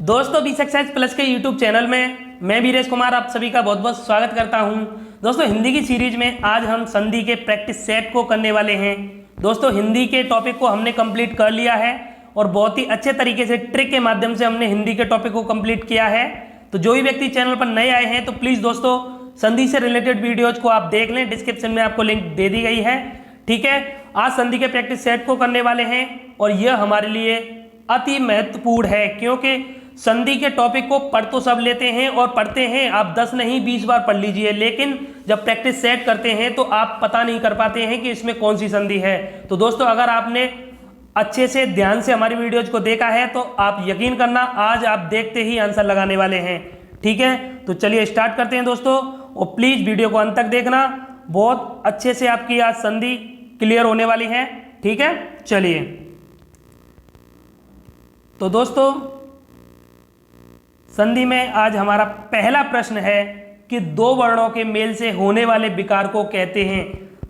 दोस्तों B success plus के YouTube channel में मैं वीरेश कुमार आप सभी का बहुत बहुत स्वागत करता हूं। दोस्तों हिंदी की सीरीज में आज हम संधि के प्रैक्टिस सेट को करने वाले हैं। दोस्तों हिंदी के टॉपिक को हमने कंप्लीट कर लिया है और बहुत ही अच्छे तरीके से ट्रिक के माध्यम से हमने हिंदी के टॉपिक को कंप्लीट किया है। तो जो भी व्यक्ति चैनल पर नए आए हैं तो प्लीज़ दोस्तों संधि से रिलेटेड वीडियोज को आप देख लें, डिस्क्रिप्शन में आपको लिंक दे दी गई है। ठीक है, आज संधि के प्रैक्टिस सेट को करने वाले हैं और यह हमारे लिए अति महत्वपूर्ण है क्योंकि संधि के टॉपिक को पढ़ तो सब लेते हैं और पढ़ते हैं, आप 10 नहीं 20 बार पढ़ लीजिए, लेकिन जब प्रैक्टिस सेट करते हैं तो आप पता नहीं कर पाते हैं कि इसमें कौन सी संधि है। तो दोस्तों अगर आपने अच्छे से ध्यान से हमारी वीडियोज को देखा है तो आप यकीन करना आज आप देखते ही आंसर लगाने वाले हैं। ठीक है, तो चलिए स्टार्ट करते हैं दोस्तों, और प्लीज़ वीडियो को अंत तक देखना, बहुत अच्छे से आपकी आज संधि क्लियर होने वाली है। ठीक है, चलिए तो दोस्तों संधि में आज हमारा पहला प्रश्न है कि दो वर्णों के मेल से होने वाले विकार को कहते हैं।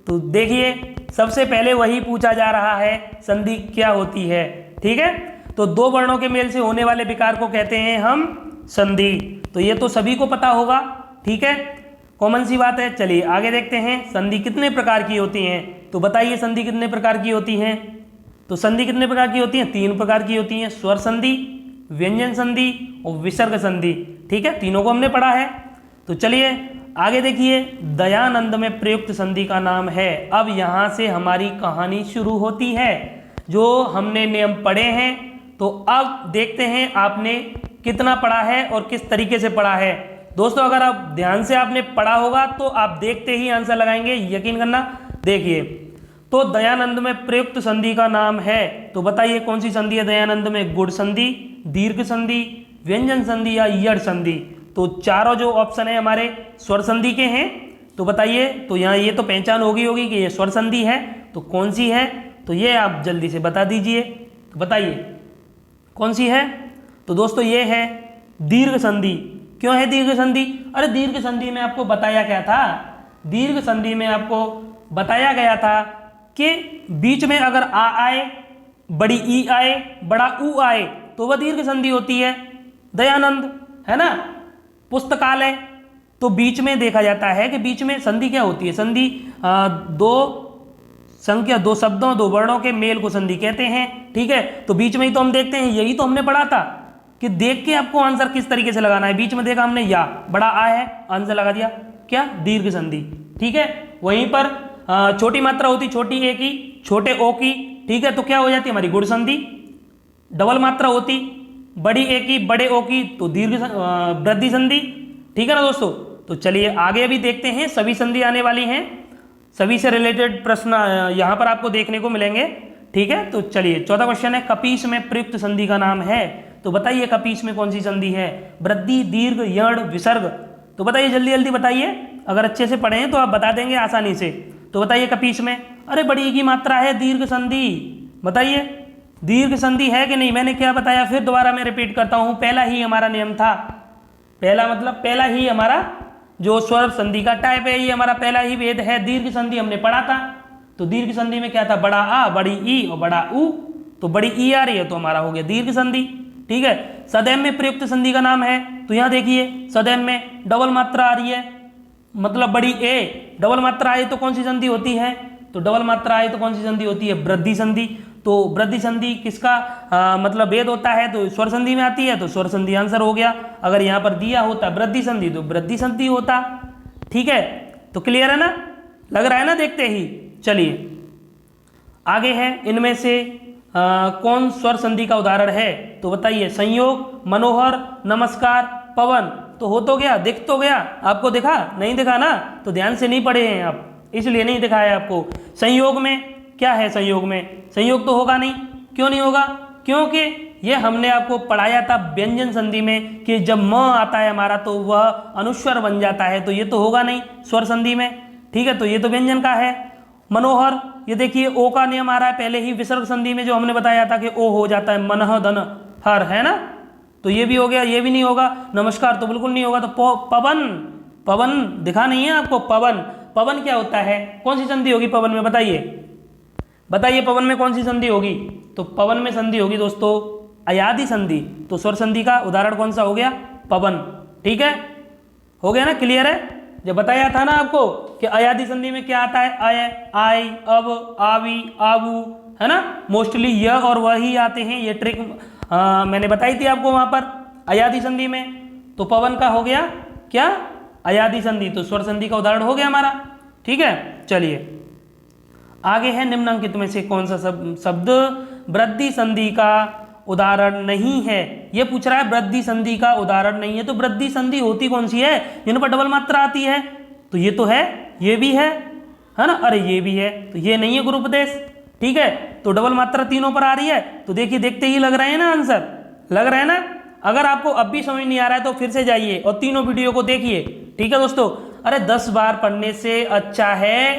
तो देखिए सबसे पहले वही पूछा जा रहा है, संधि क्या होती है। ठीक है, तो दो वर्णों के मेल से होने वाले विकार को कहते हैं हम संधि। तो ये तो सभी को पता होगा, ठीक है, कॉमन सी बात है। चलिए आगे देखते हैं संधि कितने प्रकार की होती हैं। तो बताइए संधि कितने प्रकार की होती हैं। तो संधि कितने प्रकार की होती हैं? 3 प्रकार की होती हैं, स्वर संधि, व्यंजन संधि और विसर्ग संधि। ठीक है, तीनों को हमने पढ़ा है। तो चलिए आगे देखिए, दयानंद में प्रयुक्त संधि का नाम है। अब यहाँ से हमारी कहानी शुरू होती है। जो हमने नियम पढ़े हैं तो अब देखते हैं आपने कितना पढ़ा है और किस तरीके से पढ़ा है। दोस्तों अगर आप ध्यान से आपने पढ़ा होगा तो आप देखते ही आंसर लगाएंगे, यकीन करना। देखिए, तो दयानंद में प्रयुक्त संधि का नाम है, तो बताइए कौन सी संधि है दयानंद में? गुण संधि, दीर्घ संधि, व्यंजन संधि या यड़ संधि। तो चारों जो ऑप्शन है हमारे स्वर संधि के हैं। तो बताइए, तो यहाँ ये तो पहचान होगी कि ये स्वर संधि है, तो कौन सी है? तो ये आप जल्दी से बता दीजिए, तो बताइए कौन सी है? तो दोस्तों ये है दीर्घ संधि। क्यों है दीर्घ संधि? अरे दीर्घ संधि में आपको बताया क्या था? दीर्घ संधि में आपको बताया गया था कि बीच में अगर आ आए, बड़ी ई आए, बड़ा ऊ आए तो वह दीर्घ संधि होती है। दयानंद है ना, पुस्तकालय, तो बीच में देखा जाता है कि बीच में संधि क्या होती है? संधि दो शब्दों दो वर्णों के मेल को संधि कहते हैं। ठीक है, तो बीच में ही तो हम देखते हैं, यही तो हमने पढ़ा था कि देख के आपको आंसर किस तरीके से लगाना है। बीच में देखा हमने या, बड़ा आ है, आंसर लगा दिया, क्या? दीर्घ संधि। ठीक है, वहीं पर छोटी मात्रा होती छोटी ए की, छोटे ओ की, ठीक है, तो क्या हो जाती है हमारी गुण संधि। डबल मात्रा होती बड़ी ए की, बड़े ओ की, तो दीर्घ वृद्धि संधि। ठीक है ना दोस्तों। तो चलिए आगे भी देखते हैं, सभी संधि आने वाली हैं, सभी से रिलेटेड प्रश्न यहाँ पर आपको देखने को मिलेंगे। ठीक है, तो चलिए चौथा क्वेश्चन है, कपीस में प्रयुक्त संधि का नाम है। तो बताइए कपीस में कौन सी संधि है? वृद्धि, दीर्घ, यड़, विसर्ग। तो बताइए जल्दी जल्दी बताइए, अगर अच्छे से पढ़े हैं तो आप बता देंगे आसानी से। तो बताइए कपीस में, अरे बड़ी की मात्रा है, दीर्घ संधि। बताइए दीर्घ संधि है कि नहीं? मैंने क्या बताया, फिर दोबारा मैं रिपीट करता हूं, पहला ही हमारा नियम था, पहला मतलब पहला ही हमारा जो स्वर संधि का टाइप है, ये हमारा पहला ही वेद है। दीर्घ संधि हमने पढ़ा था, तो दीर्घ संधि में क्या था? बड़ा आ, बड़ी ई और बड़ा ऊ, तो बड़ी ई आ रही है तो हमारा हो गया दीर्घ संधि। ठीक है, सदैव में प्रयुक्त संधि का नाम है। तो यहाँ देखिए सदैव में डबल मात्रा आ रही है, मतलब बड़ी ए, डबल मात्रा आए तो कौन सी संधि होती है? तो डबल मात्रा आए तो कौन सी संधि होती है? वृद्धि संधि। तो वृद्धि संधि किसका मतलब वेद होता है? तो स्वर संधि में आती है, तो स्वर संधि आंसर हो गया। अगर यहाँ पर दिया होता वृद्धि संधि तो वृद्धि संधि होता। ठीक है, तो क्लियर है ना, लग रहा है ना देखते ही। चलिए आगे है, इनमें से कौन स्वर संधि का उदाहरण है? तो बताइए संयोग, मनोहर, नमस्कार, पवन। तो हो तो गया, दिख तो गया, आपको दिखा? नहीं दिखा ना, तो ध्यान से नहीं पढ़े हैं आप, इसलिए नहीं दिखाया आपको। संयोग में क्या है? संयोग में संयोग तो होगा नहीं। क्यों नहीं होगा? क्योंकि ये हमने आपको पढ़ाया था व्यंजन संधि में कि जब म आता है हमारा तो वह अनुस्वर बन जाता है, तो ये तो होगा नहीं स्वर संधि में। ठीक है, तो ये तो व्यंजन का है। मनोहर, ये देखिए ओ का नियम आ रहा है पहले ही विसर्ग संधि में, जो हमने बताया था कि ओ हो जाता है, मनह धन हर, है ना, तो ये भी हो गया, ये भी नहीं होगा। नमस्कार तो बिल्कुल नहीं होगा। तो पवन, पवन दिखा नहीं है आपको? पवन, पवन क्या होता है? कौन सी संधि होगी पवन में? बताइए बताइए पवन में कौन सी संधि होगी? तो पवन में संधि होगी दोस्तों अयादि संधि, तो स्वर संधि का उदाहरण कौन सा हो गया? पवन। ठीक है, हो गया ना, क्लियर है? जब बताया था ना आपको कि अयादि संधि में क्या आता है, अय, आई, अब, आवी, आवू, है ना, मोस्टली यह और वह ही आते हैं। ये ट्रिक मैंने बताई थी आपको वहां पर अयादि संधि में। तो पवन का हो गया क्या? अयादि संधि, तो स्वर संधि का उदाहरण हो गया हमारा। ठीक है, चलिए आगे है, निम्नलिखित में से कौन सा शब्द वृद्धि संधि का उदाहरण नहीं है? ये पूछ रहा है वृद्धि संधि का उदाहरण नहीं है, तो वृद्धि संधि होती कौन सी है जिन पर डबल मात्रा आती है? तो ये तो है, ये भी है ना, अरे ये भी है, तो ये नहीं है गुरुपदेश। ठीक है, तो डबल मात्रा तीनों पर आ रही है, तो देखिए देखते ही लग रहे हैं ना आंसर, लग रहा है ना। अगर आपको अब भी समझ नहीं आ रहा है तो फिर से जाइए और तीनों वीडियो को देखिए। ठीक है दोस्तों, अरे 10 बार पढ़ने से अच्छा है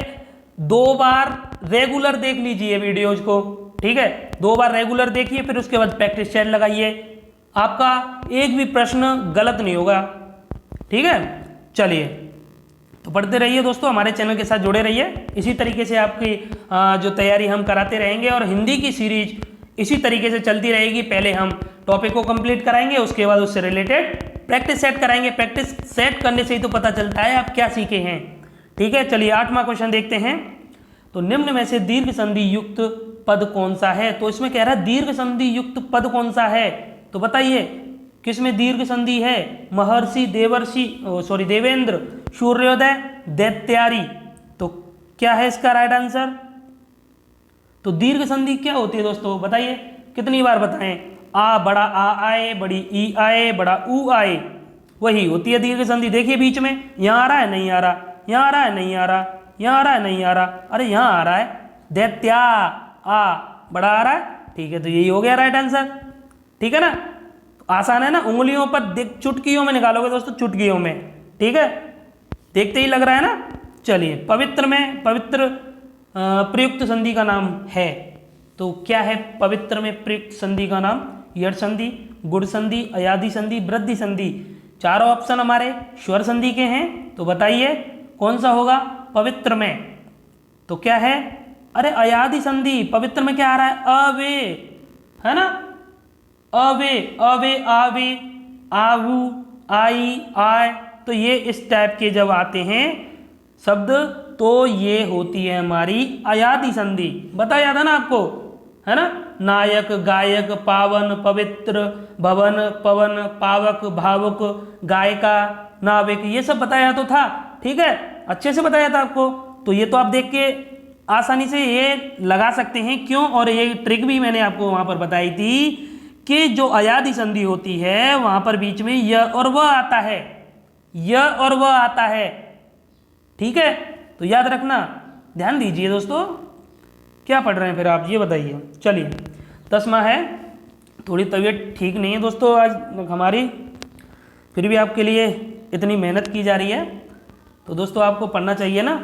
2 बार रेगुलर देख लीजिए वीडियोज को। ठीक है, 2 बार रेगुलर देखिए, फिर उसके बाद प्रैक्टिस सेट लगाइए, आपका एक भी प्रश्न गलत नहीं होगा। ठीक है, चलिए तो पढ़ते रहिए दोस्तों, हमारे चैनल के साथ जुड़े रहिए। इसी तरीके से आपकी जो तैयारी हम कराते रहेंगे और हिंदी की सीरीज इसी तरीके से चलती रहेगी। पहले हम टॉपिक को कंप्लीट कराएंगे, उसके बाद उससे रिलेटेड प्रैक्टिस सेट कराएंगे। प्रैक्टिस सेट करने से ही तो पता चलता है आप क्या सीखे हैं। ठीक है, चलिए 8वां क्वेश्चन देखते हैं। तो निम्न में से दीर्घ संधि युक्त पद कौन सा है? तो इसमें कह रहा है दीर्घ संधि युक्त पद कौन सा है, तो बताइए किसमें दीर्घ संधि है? महर्षि, देवेंद्र, सूर्योदय, दैत्यारी। तो क्या है इसका राइट आंसर? तो दीर्घ संधि क्या होती है दोस्तों, बताइए, कितनी बार बताएं? आ, बड़ा आ आए, बड़ी ई आए, बड़ा ऊ आए, वही होती है दीर्घ संधि। देखिए बीच में यहाँ आ रहा है, नहीं आ रहा, यहाँ आ रहा है, नहीं आ रहा, यहाँ आ रहा है, नहीं आ रहा, अरे यहाँ आ रहा है, दैत्या, आ, बड़ा आ रहा है। ठीक है, तो यही हो गया राइट आंसर। ठीक है ना, आसान है ना, उंगलियों पर देख, चुटकियों में निकालोगे दोस्तों, चुटकियों में। ठीक है, देखते ही लग रहा है ना। चलिए पवित्र में पवित्र प्रयुक्त संधि का नाम है, तो क्या है पवित्र में प्रयुक्त संधि का नाम? यड़ संधि, गुण संधि, अयादि संधि, वृद्धि संधि। चारों ऑप्शन हमारे स्वर संधि के हैं, तो बताइए कौन सा होगा पवित्र में? तो क्या है? अरे अयादि संधि। पवित्र में क्या आ रहा है? अवे, है ना, अवे, अवे, आवे, आवू, आई, आय। तो ये इस टाइप के जब आते हैं शब्द, तो ये होती है हमारी अयादि संधि। बताया था ना आपको, है ना, नायक, गायक, पावन, पवित्र, भवन, पवन, पावक, भावुक, गायिका, नाविक, ये सब बताया तो था। ठीक है, अच्छे से बताया था आपको। तो ये तो आप देख के आसानी से ये लगा सकते हैं, क्यों? और ये ट्रिक भी मैंने आपको वहां पर बताई थी कि जो अयादि संधि होती है वहां पर बीच में य और वह आता है, य और वह आता है। ठीक है, तो याद रखना, ध्यान दीजिए दोस्तों। क्या पढ़ रहे हैं फिर आप, ये बताइए। चलिए 10वां है, थोड़ी तबीयत ठीक नहीं है दोस्तों आज हमारी, फिर भी आपके लिए इतनी मेहनत की जा रही है, तो दोस्तों आपको पढ़ना चाहिए ना।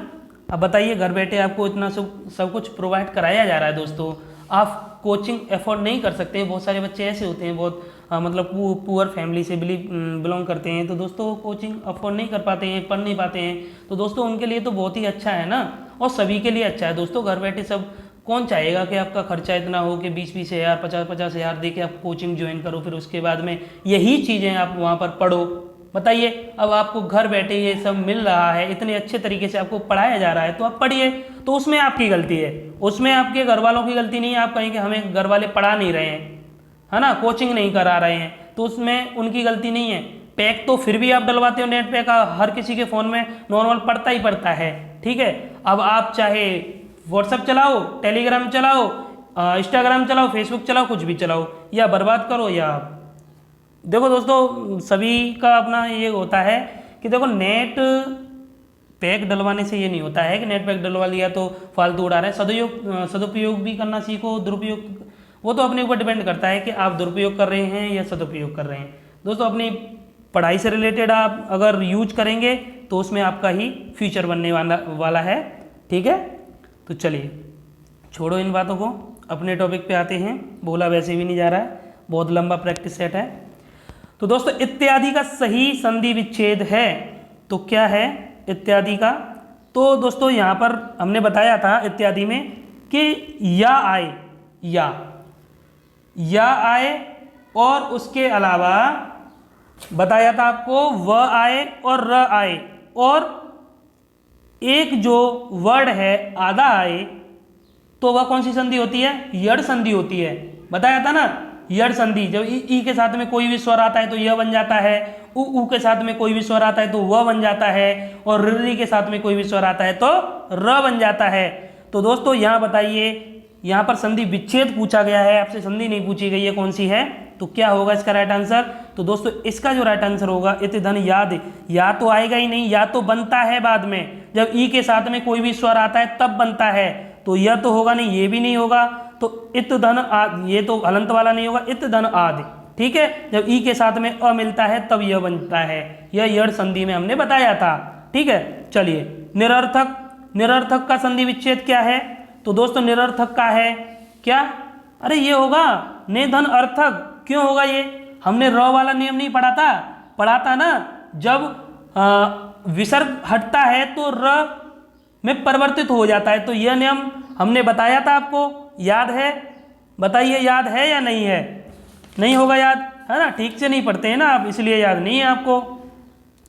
अब बताइए, घर बैठे आपको इतना सब कुछ प्रोवाइड कराया जा रहा है दोस्तों, आप कोचिंग एफोर्ड नहीं कर सकते हैं। बहुत सारे बच्चे ऐसे होते हैं, बहुत मतलब पुअर फैमिली से बिलोंग करते हैं, तो दोस्तों कोचिंग अफोर्ड नहीं कर पाते हैं, पढ़ नहीं पाते हैं। तो दोस्तों उनके लिए तो बहुत ही अच्छा है ना, और सभी के लिए अच्छा है दोस्तों। घर बैठे सब कौन चाहेगा कि आपका खर्चा इतना हो कि 20-20 हज़ार, 50-50 हज़ार दे के आप कोचिंग ज्वाइन करो, फिर उसके बाद में यही चीज़ें आप वहाँ पर पढ़ो। बताइए, अब आपको घर बैठे ये सब मिल रहा है, इतने अच्छे तरीके से आपको पढ़ाया जा रहा है, तो आप पढ़िए। तो उसमें आपकी गलती है, उसमें आपके घर वालों की गलती नहीं है। आप कहेंगे हमें घर वाले पढ़ा नहीं रहे हैं, है ना, कोचिंग नहीं करा रहे हैं, तो उसमें उनकी गलती नहीं है। पैक तो फिर भी आप डलवाते हो, नेट पैक हर किसी के फ़ोन में नॉर्मल पड़ता ही पड़ता है। ठीक है, अब आप चाहे व्हाट्सएप चलाओ, टेलीग्राम चलाओ, इंस्टाग्राम चलाओ, फेसबुक चलाओ, कुछ भी चलाओ, या बर्बाद करो या देखो दोस्तों, सभी का अपना ये होता है कि देखो नेट पैक डलवाने से ये नहीं होता है कि नेट पैक डलवा लिया तो फालतू उड़ा रहे हैं। सदुपयोग भी करना सीखो, दुरुपयोग वो तो अपने ऊपर डिपेंड करता है कि आप दुरुपयोग कर रहे हैं या सदुपयोग कर रहे हैं। दोस्तों अपनी पढ़ाई से रिलेटेड आप अगर यूज करेंगे तो उसमें आपका ही फ्यूचर बनने वाला है। ठीक है, तो चलिए छोड़ो इन बातों को, अपने टॉपिक पे आते हैं। बोला वैसे भी नहीं जा रहा है, बहुत लंबा प्रैक्टिस सेट है। तो दोस्तों इत्यादि का सही संधि विच्छेद है, तो क्या है इत्यादि का? तो दोस्तों यहाँ पर हमने बताया था इत्यादि में कि या आए, या आए, और उसके अलावा बताया था आपको व आए और र आए और एक जो वर्ड है आधा आए तो वह कौन सी संधि होती है? यड़ संधि होती है। बताया था ना, यड़ संधि। जब ई के साथ में कोई भी स्वर आता है तो यह बन जाता है, उ के साथ में कोई भी स्वर आता है तो वह बन जाता है, और री के साथ में कोई भी स्वर आता है तो र बन जाता है। तो दोस्तों यहाँ बताइए, यहाँ पर संधि विच्छेद पूछा गया है, आपसे संधि नहीं पूछी गई है, कौन सी है? तो क्या होगा इसका राइट आंसर? तो दोस्तों इसका जो राइट आंसर होगा इत धन याद, या तो आएगा ही नहीं, या तो बनता है बाद में, जब ई के साथ में कोई भी स्वर आता है तब बनता है, तो यह तो होगा नहीं, ये भी नहीं होगा, तो इत धन आद, ये तो हलंत वाला नहीं होगा, इत धन आदि। ठीक है, जब ई के साथ में अ मिलता है तब यह बनता है, यह यड़ संधि में हमने बताया था। ठीक है, चलिए निरर्थक, निरर्थक का संधि विच्छेद क्या है? तो दोस्तों निरर्थक का है क्या? अरे ये होगा ने धन अर्थक। क्यों होगा ये? हमने र वाला नियम नहीं पढ़ा था ना, जब विसर्ग हटता है तो र में परिवर्तित हो जाता है, तो यह नियम हमने बताया था आपको, याद है? बताइए याद है या नहीं है? नहीं होगा याद, है ना, ठीक से नहीं पढ़ते हैं ना आप, इसलिए याद नहीं है आपको।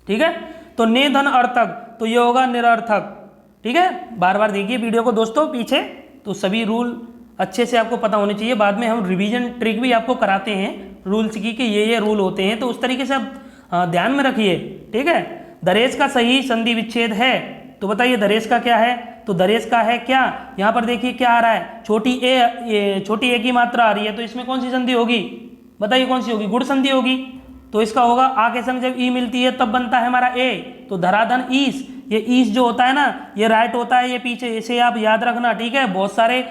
ठीक है, तो ने धन अर्थक, तो ये होगा निरर्थक। ठीक है, बार बार देखिए वीडियो को दोस्तों पीछे, तो सभी रूल अच्छे से आपको पता होने चाहिए। बाद में हम रिवीजन ट्रिक भी आपको कराते हैं रूल्स की, कि ये रूल होते हैं, तो उस तरीके से आप ध्यान में रखिए। ठीक है, दरेश का सही संधि विच्छेद है, तो बताइए दरेश का क्या है? तो दरेश का है क्या? यहाँ पर देखिए क्या आ रहा है, छोटी ए की मात्रा आ रही है, तो इसमें कौन सी संधि होगी? बताइए कौन सी होगी? गुण संधि होगी। तो इसका होगा आ के संग जब ई मिलती है तब बनता है हमारा ए, तो धराधन ईस, ये ईस जो होता है ना, ये राइट होता है, ये पीछे, इसे आप याद रखना। ठीक है, बहुत सारे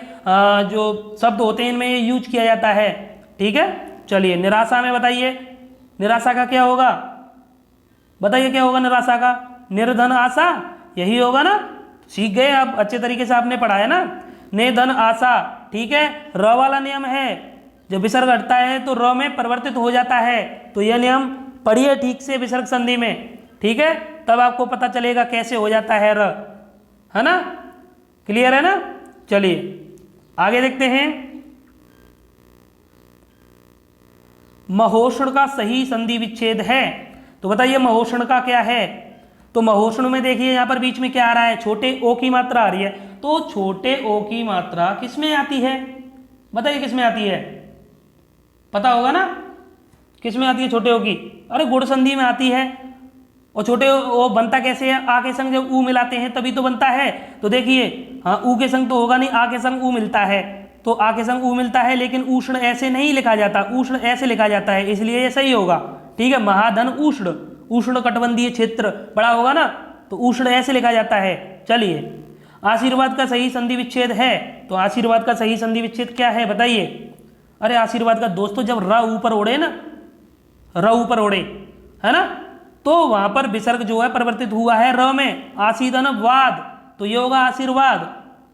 जो शब्द होते हैं इनमें ये यूज किया जाता है। ठीक है, चलिए निराशा में बताइए, निराशा का क्या होगा? बताइए क्या होगा निराशा का? निर्धन आशा, यही होगा ना, सीख गए आप, अच्छे तरीके से आपने पढ़ा है ना, ने धन आशा। ठीक है, र वाला नियम है, जब विसर्ग हटता है तो र में परिवर्तित हो जाता है, तो यह नियम पढ़िए ठीक से विसर्ग संधि में। ठीक है, तब आपको पता चलेगा कैसे हो जाता है र, है ना, क्लियर है ना? चलिए आगे देखते हैं, महोष्ण का सही संधि विच्छेद है, तो बताइए महोष्ण का क्या है? तो महोष्ण में देखिए यहाँ पर बीच में क्या आ रहा है, छोटे ओ की मात्रा आ रही है, तो छोटे ओ की मात्रा किसमें आती है? बताइए किसमें आती है? पता होगा ना किसमें आती है छोटे ओ की? अरे गुण संधि में आती है। और छोटे ओ बनता कैसे है? आ के संग जब ऊ मिलाते हैं तभी तो बनता है। तो देखिए, हाँ ऊ के संग तो होगा नहीं, आ के संग ऊ मिलता है, तो आ के संग ऊ मिलता है, लेकिन उष्ण ऐसे नहीं लिखा जाता, उष्ण ऐसे लिखा जाता है, इसलिए ये सही होगा। ठीक है, महाधन उष्ण, उष्ण कटिबंधीय क्षेत्र बड़ा होगा ना, तो उष्ण ऐसे लिखा जाता है। चलिए आशीर्वाद का सही संधि विच्छेद है, तो आशीर्वाद का सही संधि विच्छेद क्या है बताइए? अरे आशीर्वाद का दोस्तों जब र ऊपर ओढ़े ना, र ऊपर ओढ़े, है ना, तो वहां पर विसर्ग जो है परिवर्तित हुआ है र में, आसीदन वाद, तो ये होगा आशीर्वाद।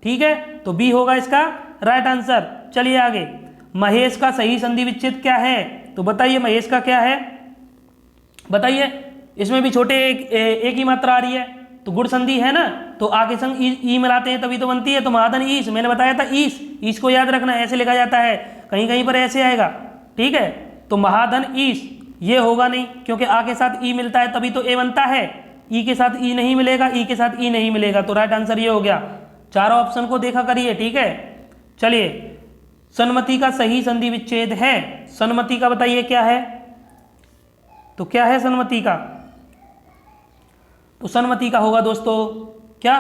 ठीक है, तो बी होगा इसका राइट आंसर। चलिए आगे, महेश का सही संधि विच्छेद क्या है? तो बताइए महेश का क्या है? बताइए, इसमें भी छोटे एक ही मात्रा आ रही है, तो गुण संधि है ना, तो आगे संग ई मिलाते हैं तभी तो बनती है, तो महाधन ईश, मैंने बताया था ईश को याद रखना, ऐसे लिखा जाता है, कहीं कहीं पर ऐसे आएगा। ठीक है, तो महाधन ईश ये होगा नहीं, क्योंकि आ के साथ ई मिलता है तभी तो ए बनता है, ई के साथ ई नहीं मिलेगा, ई के साथ ई नहीं मिलेगा, तो राइट आंसर ये हो गया। चारों ऑप्शन को देखा करिए। ठीक है, चलिए सन्मति का सही संधि विच्छेद है, सन्मति का बताइए क्या है? तो क्या है सन्मति का? तो सन्मति का होगा दोस्तों क्या?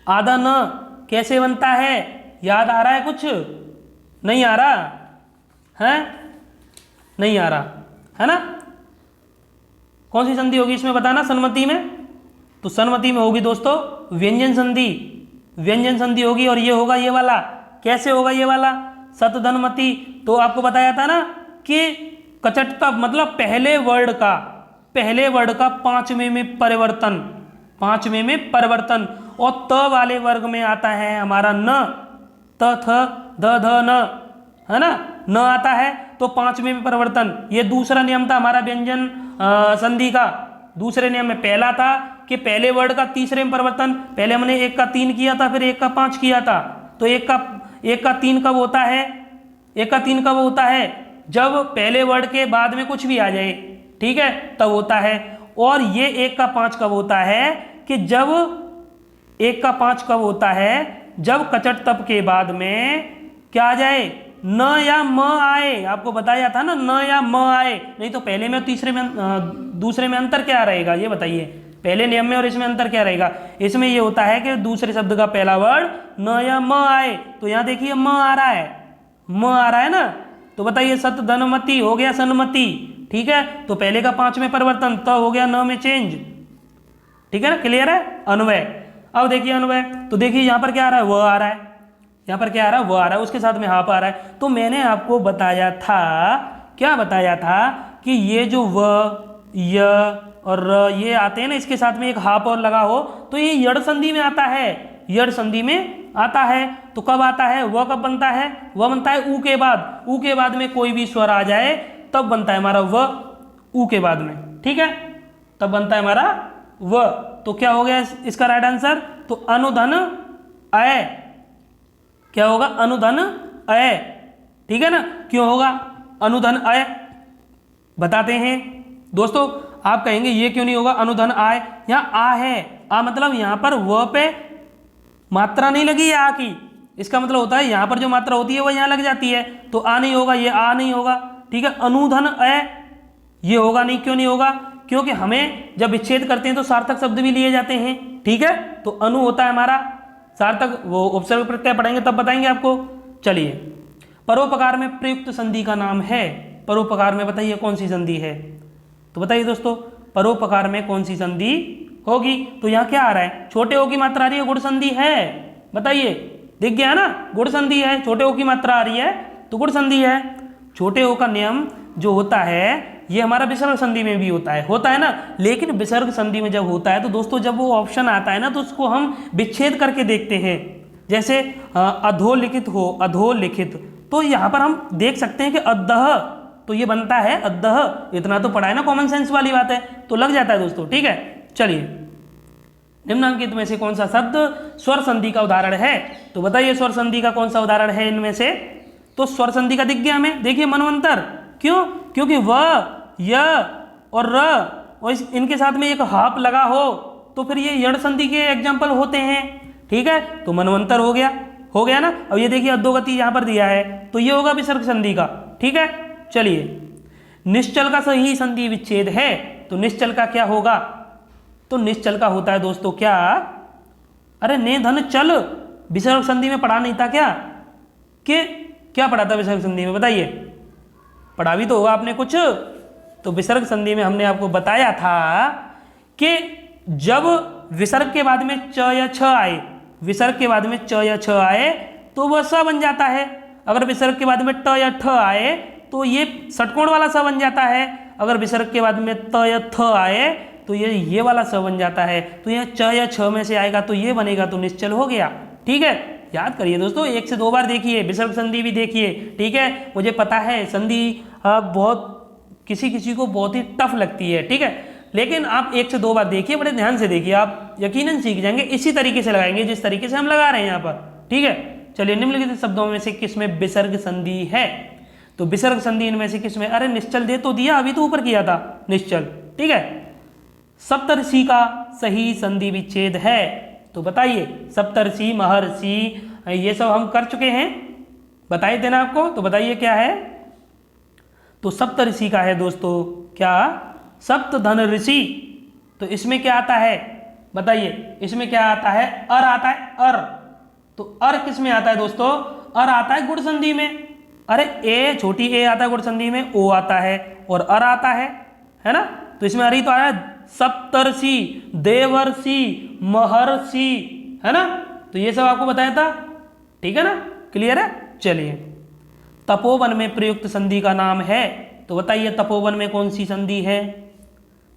आधा न कैसे बनता है? याद आ रहा है कुछ? नहीं आ रहा है? नहीं आ रहा है ना? कौन सी संधि होगी इसमें बताना सन्मति में? तो सन्मति में होगी दोस्तों व्यंजन संधि, व्यंजन संधि होगी, और ये होगा ये वाला, कैसे होगा ये वाला? सतधनमति। तो आपको बताया था ना कि कचटता मतलब पहले वर्ड का पांचवें में परिवर्तन, पांचवें में परिवर्तन, और त वाले वर्ग में आता है हमारा न, त थ ध ध न, है ना, न आता है तो पांचवें में परिवर्तन। ये दूसरा नियम था हमारा व्यंजन संधि का। दूसरे नियम में पहला था कि पहले वर्ड का तीसरे में परिवर्तन, पहले हमने एक का 3 किया था, फिर एक का 5 किया था, तो एक का 3 कब होता है? एक का 3 कब होता है? जब पहले वर्ड के बाद में कुछ भी आ जाए, ठीक है, तब होता है। और ये 1 का 5 कब होता है कि जब 1 का 5 कब होता है, जब कचट तप के बाद में क्या आ जाए, न या म आए। आपको बताया था ना, न या म आए, नहीं तो पहले में और तीसरे में दूसरे में अंतर क्या रहेगा ये बताइए। पहले नियम में और इसमें अंतर क्या रहेगा। इसमें ये होता है कि दूसरे शब्द का पहला वर्ड न या म आए। तो यहाँ देखिए म आ रहा है, म आ रहा है ना, तो बताइए सत धनमति हो गया सन्मति, ठीक है। तो पहले का 5 में परिवर्तन, त हो गया न में चेंज, ठीक है ना, क्लियर है। अन्वय, अब देखिए अन्वय, तो देखिए यहाँ पर क्या आ रहा है, वह आ रहा है, यहाँ पर क्या आ रहा है, वो आ रहा है, उसके साथ में हाफ आ रहा है। तो मैंने आपको बताया था, क्या बताया था, कि ये जो व, य और र ये आते हैं ना, इसके साथ में एक हाफ और लगा हो तो ये यड़ संधि में आता है, यड़ संधि में आता है। तो कब आता है, वह कब बनता है, वह बनता है ऊ के बाद। ऊ के बाद में कोई भी स्वर आ जाए तब बनता है हमारा व, ऊ के बाद में, ठीक है, तब बनता है हमारा व। तो क्या हो गया इसका राइट आंसर, तो अनुधन अय, क्या होगा, अनुधन अय, ठीक है ना। क्यों होगा अनुधन अय, बताते हैं दोस्तों। आप कहेंगे ये क्यों नहीं होगा अनुधन आय, यहाँ आ है, आ मतलब यहाँ पर व पे मात्रा नहीं लगी है आ की, इसका मतलब होता है यहाँ पर जो मात्रा होती है वो यहाँ लग जाती है, तो आ नहीं होगा, ये आ नहीं होगा, ठीक है। अनुधन अय ये होगा नहीं, क्यों नहीं होगा, क्योंकि हमें जब विच्छेद करते हैं तो सार्थक शब्द भी लिए जाते हैं, ठीक है। तो अनु होता है हमारा सार्थक, वो उपसर्ग प्रत्यय पढ़ेंगे तब बताएंगे आपको। चलिए, परोपकार में प्रयुक्त संधि का नाम है, परोपकार में बताइए कौन सी संधि है, तो बताइए दोस्तों परोपकार में कौन सी संधि होगी। तो यहाँ क्या आ रहा है, छोटे ओ की मात्रा आ रही है, गुण संधि है, बताइए, दिख गया ना, गुण संधि है, छोटे ओ की मात्रा आ रही है तो गुण संधि है। छोटे ओ का नियम जो होता है ये हमारा विसर्ग संधि में भी होता है ना, लेकिन विसर्ग संधि में जब होता है तो दोस्तों जब वो ऑप्शन आता है ना तो उसको हम विच्छेद करके देखते हैं। जैसे अधोलिखित हो, अधोलिखित, तो यहाँ पर हम देख सकते हैं कि अद्दह, तो ये बनता है अद्दह, इतना तो पढ़ा है ना, कॉमन सेंस वाली बात है, तो लग जाता है दोस्तों, ठीक है। चलिए, निम्नांकित में से कौन सा शब्द स्वर संधि का उदाहरण है, तो बताइए स्वर संधि का कौन सा उदाहरण है इनमें से। तो स्वर संधि का दिख गया हमें, देखिए मनवंतर, क्यों, क्योंकि व, य और र और इनके साथ में एक हाफ लगा हो तो फिर ये यड़ संधि के एग्जाम्पल होते हैं, ठीक है। तो मनवंतर हो गया ना। अब ये देखिए अधोगति यहाँ पर दिया है तो ये होगा विसर्ग संधि का, ठीक है। चलिए, निश्चल का सही संधि विच्छेद है, तो निश्चल का क्या होगा, तो निश्चल का होता है दोस्तों क्या, अरे ने धन चल, विसर्ग संधि में पढ़ा नहीं था क्या, कि क्या पढ़ा था विसर्ग संधि में, बताइए, पढ़ा भी तो होगा आपने कुछ। तो विसर्ग संधि में हमने आपको बताया था कि जब विसर्ग के बाद में च या छ आए, विसर्ग के बाद में च या छ आए तो वह स बन जाता है। अगर विसर्ग के बाद में ट या ठ आए तो ये षटकोण वाला स बन जाता है। अगर विसर्ग के बाद में त या थ आए तो ये वाला स बन जाता है। तो यह च या छ में से आएगा तो ये बनेगा, तो निश्चल हो गया, ठीक है। याद करिए दोस्तों, 1 से 2 बार देखिए, विसर्ग संधि भी देखिए, ठीक है। मुझे पता है संधि बहुत किसी को बहुत ही टफ लगती है, ठीक है, लेकिन आप 1 से 2 बार देखिए, बड़े ध्यान से देखिए, आप यकीनन सीख जाएंगे। इसी तरीके से लगाएंगे जिस तरीके से हम लगा रहे हैं यहाँ पर, ठीक है। चलिए, निम्नलिखित शब्दों में से किसमें विसर्ग संधि है, तो विसर्ग संधि इनमें से किसमें, अरे निश्चल दे तो दिया, अभी तो ऊपर किया था निश्चल, ठीक है। सप्तर्षि का सही संधि विच्छेद है, तो बताइए, सप्तर्षि, महर्षि, ये सब हम कर चुके हैं, बताए थे ना आपको, तो बताइए क्या है। तो सप्तर्षि का है दोस्तों क्या, सप्तधन ऋषि। तो इसमें क्या आता है, बताइए, इसमें क्या आता है, अर आता है, अर। तो अर किस में आता है दोस्तों, अर आता है गुण संधि में। अरे ए, छोटी ए आता है गुण संधि में, ओ आता है और अर आता है ना। तो इसमें अरी तो आया सप्तर्षि, देवर्षि, महर्षि, है ना। तो ये सब आपको बताया था, ठीक है ना, क्लियर है। चलिए, तपोवन में प्रयुक्त संधि का नाम है, तो बताइए तपोवन में कौन सी संधि है।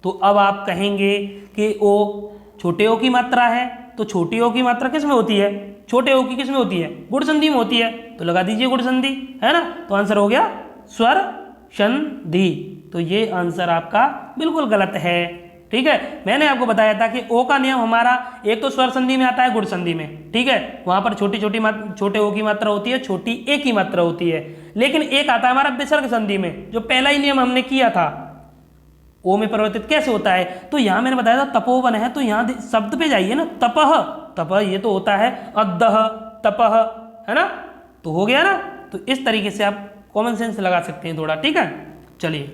तो अब आप कहेंगे कि ओ, छोटे ओ की मात्रा है, तो छोटी ओ की मात्रा किस में होती है, छोटे ओ की किस में होती है, गुण संधि में होती है, तो लगा दीजिए गुण संधि, है ना। तो आंसर हो गया स्वर संधि। तो ये आंसर आपका बिल्कुल गलत है, ठीक है। मैंने आपको बताया था कि ओ का नियम हमारा एक तो स्वर संधि में आता है, गुण संधि में, ठीक है, वहां पर छोटे ओ की मात्रा होती है, छोटी ए की मात्रा होती है। लेकिन एक आता है हमारा विसर्ग संधि में, जो पहला ही नियम हमने किया था, ओ में परिवर्तित कैसे होता है। तो यहां मैंने बताया था तपोवन है, तो यहां शब्द पे जाइए ना, तपह, तपह ये तो होता है अद्दह तपह, है ना, तो हो गया ना। तो इस तरीके से आप कॉमन सेंस लगा सकते हैं थोड़ा, ठीक है। चलिए,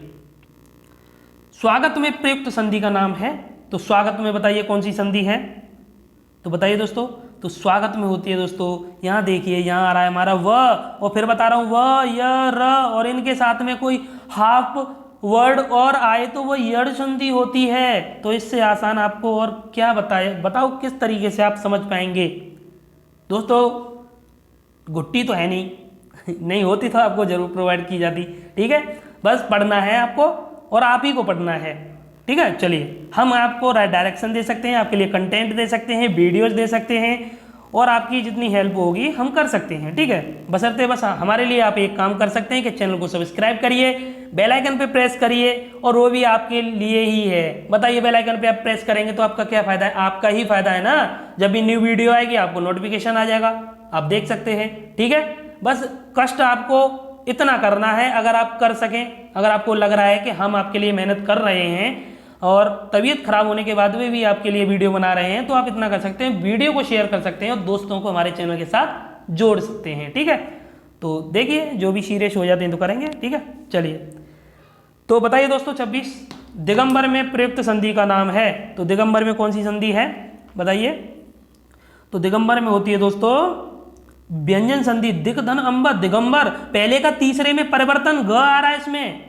स्वागत में प्रयुक्त संधि का नाम है, तो स्वागत में बताइए कौन सी संधि है, तो बताइए दोस्तों। तो स्वागत में होती है दोस्तों, यहाँ देखिए, यहाँ आ रहा है हमारा व, और फिर बता रहा हूँ व य र, और इनके साथ में कोई हाफ वर्ड और आए तो वो यड़ संधि होती है। तो इससे आसान आपको और क्या बताओ किस तरीके से आप समझ पाएंगे दोस्तों। गुट्टी तो है नहीं नहीं होती तो आपको जरूर प्रोवाइड की जाती, ठीक है। बस पढ़ना है आपको और आप ही को पढ़ना है, ठीक है। चलिए, हम आपको डायरेक्शन दे सकते हैं, आपके लिए कंटेंट दे सकते हैं, वीडियोज दे सकते हैं, और आपकी जितनी हेल्प होगी हम कर सकते हैं, ठीक है। बशर्ते बस हमारे लिए आप एक काम कर सकते हैं कि चैनल को सब्सक्राइब करिए, बेल आइकन पे प्रेस करिए, और वो भी आपके लिए ही है। बताइए, बेल आइकन पे आप प्रेस करेंगे तो आपका क्या फायदा है, आपका ही फायदा है ना। जब भी न्यू वीडियो आएगी आपको नोटिफिकेशन आ जाएगा, आप देख सकते हैं, ठीक है। बस कष्ट आपको इतना करना है, अगर आप कर सकें, अगर आपको लग रहा है कि हम आपके लिए मेहनत कर रहे हैं और तबीयत खराब होने के बाद में भी आपके लिए वीडियो बना रहे हैं, तो आप इतना कर सकते हैं, वीडियो को शेयर कर सकते हैं और दोस्तों को हमारे चैनल के साथ जोड़ सकते हैं, ठीक है। तो देखिए, जो भी सीरियस हो जाते हैं तो करेंगे, ठीक है। चलिए, तो बताइए दोस्तों, 26 दिगंबर में प्रयुक्त संधि का नाम है, तो दिगंबर में कौन सी संधि है बताइए। तो दिगंबर में होती है दोस्तों व्यंजन संधि, दिक धन अम्ब दिगंबर, पहले का तीसरे में परिवर्तन ग आ रहा है, इसमें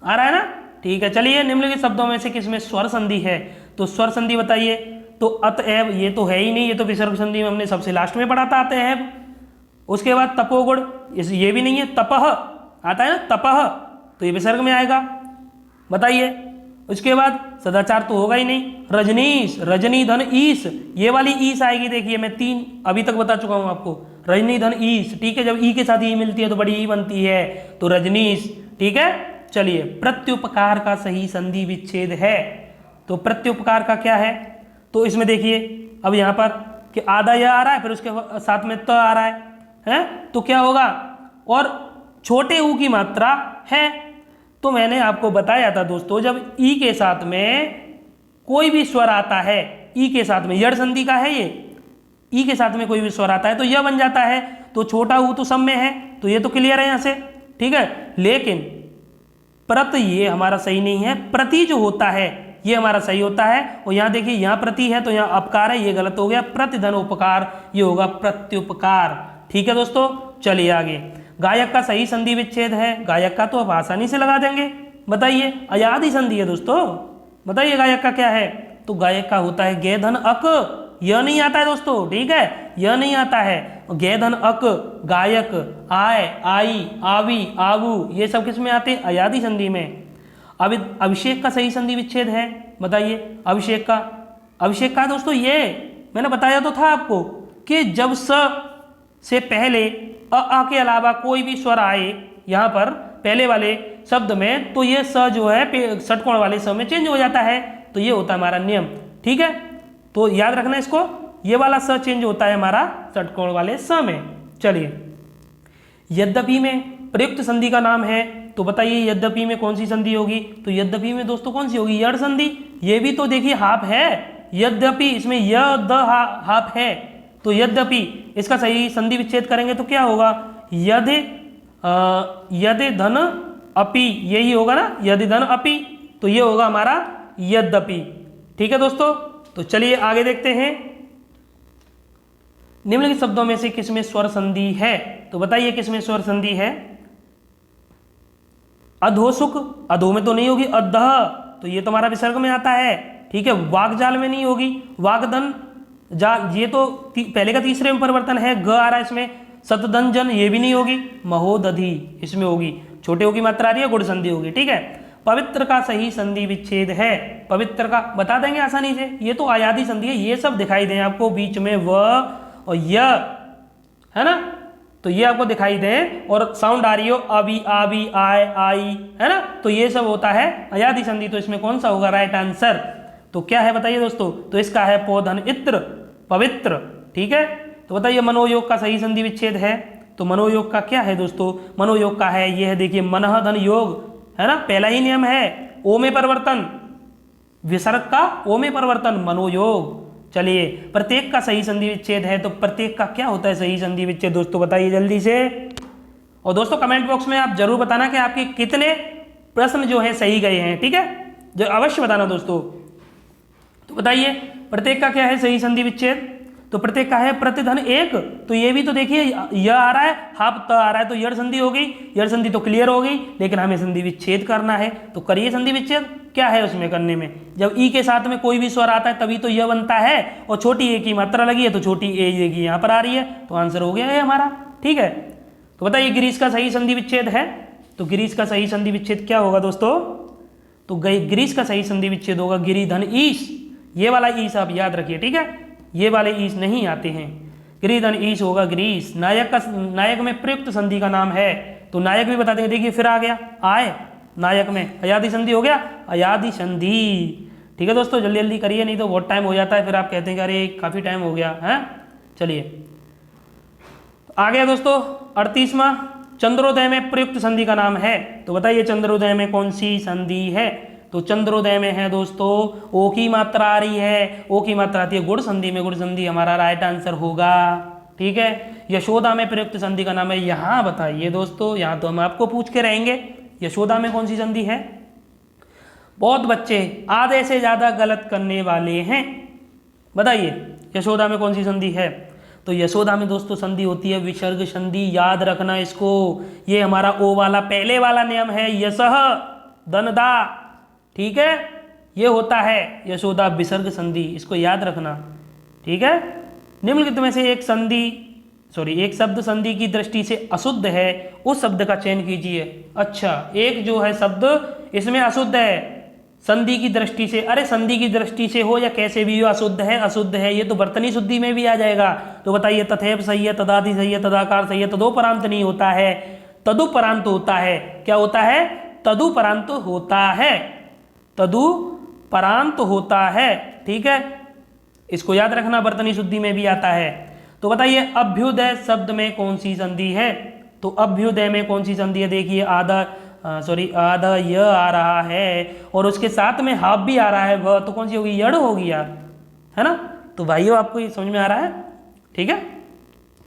आ रहा है ना, ठीक है। चलिए, निम्नलिखित शब्दों में से किसमें स्वर संधि है, तो स्वर संधि बताइए। तो अतएव ये तो है ही नहीं, ये तो विसर्ग संधि में हमने सबसे लास्ट में पढ़ा था अतएव। उसके बाद तपोगुण, ये भी नहीं है, तपह आता है ना, तपह, तो ये विसर्ग में आएगा, बताइए। उसके बाद सदाचार तो होगा ही नहीं, रजनीश, रजनी धन ईश, ये वाली ईश आएगी, देखिए मैं 3 अभी तक बता चुका हूं आपको, रजनी धन ईश, ठीक है। जब ई के साथ ई मिलती है तो बड़ी ई बनती है, तो रजनीश, ठीक है। चलिए, प्रत्युपकार का सही संधि विच्छेद है, तो प्रत्युपकार का क्या है, तो इसमें देखिए, अब यहां पर कि आधा यह आ रहा है, फिर उसके साथ में त आ रहा है, तो क्या होगा, और छोटे ऊ की मात्रा है। तो मैंने आपको बताया था दोस्तों, जब ई के साथ में कोई भी स्वर आता है, ई के साथ में यड़ संधि का है ये, ई के साथ में कोई भी स्वर आता है तो यह बन जाता है, तो छोटा ऊ तो सब में है, तो ये तो क्लियर है यहां से, ठीक है। लेकिन प्रत ये हमारा सही नहीं है, प्रति जो होता है ये हमारा सही होता है, और यहाँ देखिए, यहाँ प्रति है तो यहाँ अपकार है, ये गलत हो गया, प्रतिधन उपकार, ये होगा प्रत्युपकार, ठीक है दोस्तों। चलिए आगे, गायक का सही संधि विच्छेद है, गायक का तो आप आसानी से लगा देंगे, बताइए, अयादि संधि है दोस्तों, बताइए गायक का क्या है, तो गायक का होता है गे धन अक, यह नहीं आता है दोस्तों, ठीक है, यह नहीं आता है, गे धन अक, गायक, आय, आई, आवी, आवू, ये सब किस में आते हैं, अयादि संधि में। अब अभिषेक का सही संधि विच्छेद है, बताइए, अभिषेक का दोस्तों, ये मैंने बताया तो था आपको कि जब स से पहले अ के अलावा कोई भी स्वर आए यहाँ पर पहले वाले शब्द में, तो ये स जो है षटकोण वाले स में चेंज हो जाता है, तो ये होता है हमारा नियम, ठीक है। तो याद रखना इसको, ये वाला स चेंज होता है हमारा षटकोण वाले स में। चलिए, यद्यपि में प्रयुक्त संधि का नाम है, तो बताइए यद्यपि में कौन सी संधि होगी, तो यद्यपि में दोस्तों कौन सी होगी, यड़ संधि, ये भी तो देखिए हाफ है, यद्यपि इसमें य द हाफ है, तो यद्यपि इसका सही संधि विच्छेद करेंगे तो क्या होगा, यदि धन अपि, यही होगा ना, यदि धन अपि, तो ये होगा हमारा यद्यपि, ठीक है दोस्तों। तो चलिए आगे देखते हैं, निम्नलिखित शब्दों में से किसमें स्वर संधि है, तो बताइए किसमें स्वर संधि है। अधोसुख, अधो में तो नहीं होगी, अधः, तो ये तुम्हारा विसर्ग में आता है, ठीक है। वागजाल में नहीं होगी, वागधन जाल, ये तो पहले का तीसरे में परिवर्तन है, ग आ रहा है इसमें। सतधंजन, ये भी नहीं होगी। महोदधि इसमें होगी, छोटे ओ की मात्रा आ रही है, गुण संधि होगी, ठीक है। पवित्र का सही संधि विच्छेद है, पवित्र का बता देंगे आसानी से, ये तो अयादि संधि है, ये सब दिखाई दें आपको, बीच में व और य है ना, तो ये आपको दिखाई दे, और साउंड आ रही हो अभी, आवी, आय, आई, है ना, तो ये सब होता है अयादि संधि। तो इसमें कौन सा होगा राइट आंसर, तो क्या है बताइए दोस्तों, तो इसका है पोधन इत्र, पवित्र, ठीक है। तो बताइए मनोयोग का सही संधि विच्छेद है, तो मनोयोग का क्या है दोस्तों? मनोयोग का है ये है, देखिए मनः धन योग, है ना, पहला ही नियम है, ओ में परिवर्तन, विसर्ग का ओ में परिवर्तन, मनोयोग। चलिए, प्रत्येक का सही संधि विच्छेद है, तो प्रत्येक का क्या होता है सही संधि विच्छेद दोस्तों, बताइए जल्दी से। और दोस्तों कमेंट बॉक्स में आप जरूर बताना कि आपके कितने प्रश्न जो है सही गए हैं, ठीक है, जो अवश्य बताना दोस्तों। तो बताइए प्रत्येक का क्या है सही संधि विच्छेद, तो प्रत्येक का है प्रतिधन एक, तो ये भी तो देखिए य आ रहा है, हाफ त आ रहा है, तो यड़ संधि हो गई, यड़ संधि तो क्लियर हो गई, लेकिन हमें संधि विच्छेद करना है, तो करिए संधि विच्छेद। क्या है उसमें करने में, जब ई के साथ में कोई भी स्वर आता है तभी तो यह बनता है, और छोटी ए की मात्रा लगी है तो छोटी ए देखिए यहाँ पर आ रही है, तो आंसर हो गया है हमारा, ठीक है। तो बताइए गिरीश का सही संधि विच्छेद है, तो गिरीश का सही संधि विच्छेद क्या होगा दोस्तों, तो गिरीश का सही संधि विच्छेद होगा गिरी धन ईश, ये वाला ईश आप याद रखिए, ठीक है, ये वाले ईश नहीं आते हैं, गिरी धन ईश होगा गिरीश। नायक का, नायक में प्रयुक्त संधि का नाम है, तो नायक भी बता देंगे, देखिए फिर आ गया आय, नायक में अयादि संधि हो गया, अयादि संधि, ठीक है दोस्तों, जल्दी जल्दी करिए नहीं तो बहुत टाइम हो जाता है, फिर आप कहते हैं कि अरे काफ़ी टाइम हो गया है। चलिए आ गया दोस्तों 38वां, चंद्रोदय में प्रयुक्त संधि का नाम है, तो बताइए चंद्रोदय में कौन सी संधि है, तो चंद्रोदय में है दोस्तों ओ की मात्रा आ रही है, ओ की मात्रा आती है गुण संधि में, गुण संधि हमारा राइट आंसर होगा, ठीक है। यशोदा में प्रयुक्त संधि का नाम है, यहाँ बताइए दोस्तों, यहाँ तो हम आपको पूछ के रहेंगे, यशोदा में कौन सी संधि है, बहुत बच्चे आधे से ज्यादा गलत करने वाले हैं, बताइए यशोदा में कौन सी संधि है, तो यशोदा में दोस्तों संधि होती है विसर्ग संधि, याद रखना इसको, ये हमारा ओ वाला पहले वाला नियम है, यशः दनदा, ठीक है, ये होता है यशोदा विसर्ग संधि, इसको याद रखना, ठीक है। निम्नलिखित में से एक संधि एक शब्द संधि की दृष्टि से अशुद्ध है, उस शब्द का चयन कीजिए। अच्छा, एक जो है शब्द इसमें अशुद्ध है संधि की दृष्टि से, अरे संधि की दृष्टि से हो या कैसे भी हो, अशुद्ध है, अशुद्ध है, ये तो बर्तनी शुद्धि में भी आ जाएगा, तो बताइए तथैव सही है, तदादि सही है, तदाकार सही है, तदोपरांत नहीं होता है, तदुपरांत होता है, क्या होता है, तदुपरांत होता है, तदुपरांत होता है, ठीक है, इसको याद रखना, बर्तनी शुद्धि में भी आता है। तो बताइए अभ्युदय शब्द में कौन सी संधि है, तो अभ्युदय में कौन सी संधि है, देखिए आधा य आ रहा है और उसके साथ में हाफ भी आ रहा है, वह तो कौन सी होगी, यड़ होगी यार, है ना। तो भाइयों आपको ये समझ में आ रहा है, ठीक है।